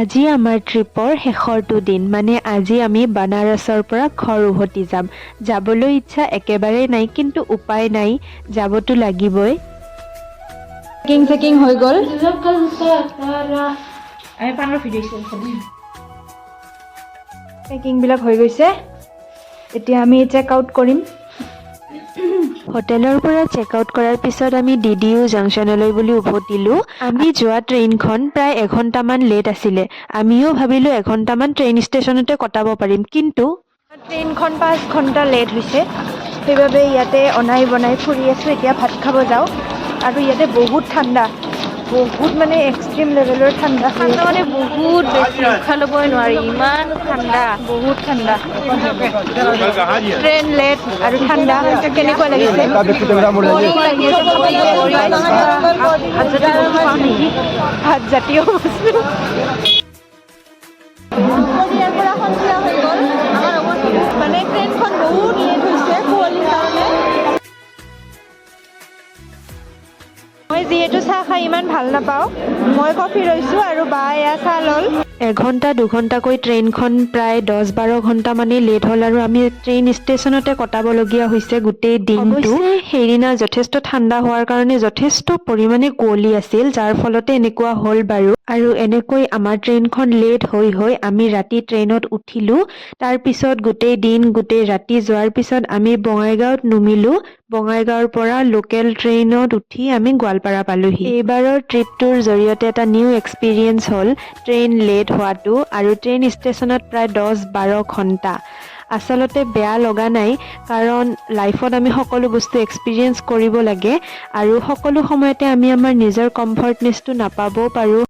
আজি আমাৰ ট্ৰিপৰ শেষৰটো দিন মানে আজি আমি বানাৰসৰ পৰা ঘৰ উভতি যাম। যাবলৈ ইচ্ছা একেবাৰে নাই কিন্তু উপায় নাই, যাবতো লাগিবই। চেকিং হৈ গ'ল। পেকিং বিলাক হৈ গৈছে, এতিয়া আমি চেক আউট কৰিম। হোটেলৰ পৰা চেক আউট কৰাৰ পিছত আমি DDU জাংচনলৈ বুলি উভতিলোঁ। আমি যোৱা ট্ৰেইনখন প্ৰায় এঘণ্টামান লেট আছিলে। আমিও ভাবিলোঁ এঘণ্টামান ট্ৰেইন ষ্টেচনতে কটাব পাৰিম, কিন্তু ট্ৰেইনখন 5 ঘণ্টা লেট হৈছে, সেইবাবে ইয়াতে অনাই বনাই ফুৰি আছোঁ। এতিয়া ভাত খাব যাওঁ আৰু ইয়াতে বহুত ঠাণ্ডা, বহুত মানে এক্সট্ৰিম লেভেলৰ ঠাণ্ডা মানে বহুত বেছি, উশাহ ল'বই নোৱাৰি, ইমান ঠাণ্ডা, বহুত ঠাণ্ডা। ট্ৰেইন লেট আৰু ঠাণ্ডা কেনেকুৱা লাগিছে? ভাত জাতীয় বস্তু মানে ট্ৰেইনখন বহুত লেট হৈছে কুঁৱলীৰ কাৰণে। মই যিহেতু চাহ খাই ইমান ভাল নাপাওঁ, মই কফি লৈছোঁ আৰু বা এয়া চাহ ল'ল। এঘণ্টা দুঘণ্টাকৈ ট্ৰেইনখন প্ৰায় 10-12 ঘণ্টা মানেই লেট হ'ল আৰু আমি ট্ৰেইন ষ্টেচনতে কটাবলগীয়া হৈছে গোটেই দিনটো। সেইদিনা যথেষ্ট ঠাণ্ডা হোৱাৰ কাৰণে যথেষ্ট পৰিমাণে কুঁৱলী আছিল, যাৰ ফলতে এনেকুৱা হ'ল বাৰু। আৰু এনেকৈ আমাৰ ট্ৰেইনখন লেট হৈ হৈ আমি ৰাতি ট্ৰেইনত উঠিলোঁ। তাৰপিছত গোটেই দিন গোটেই ৰাতি যোৱাৰ পিছত আমি বঙাইগাঁৱত নুমিলোঁ। বঙাইগাঁৱৰ পৰা লোকেল ট্ৰেইনত উঠি আমি গোৱালপাৰা পালোহি। এইবাৰৰ ট্ৰিপটোৰ জৰিয়তে এটা নিউ এক্সপিৰিয়েঞ্চ হ'ল ট্ৰেইন লেট হোৱাটো আৰু ট্ৰেইন ষ্টেচনত প্ৰায় 10-12 ঘণ্টা। আচলতে বেয়া লগা নাই, কাৰণ লাইফত আমি সকলো বস্তু এক্সপিৰিয়েঞ্চ কৰিব লাগে আৰু সকলো সময়তে আমি আমাৰ নিজৰ কমফৰ্টনেছটো নাপাবও পাৰোঁ।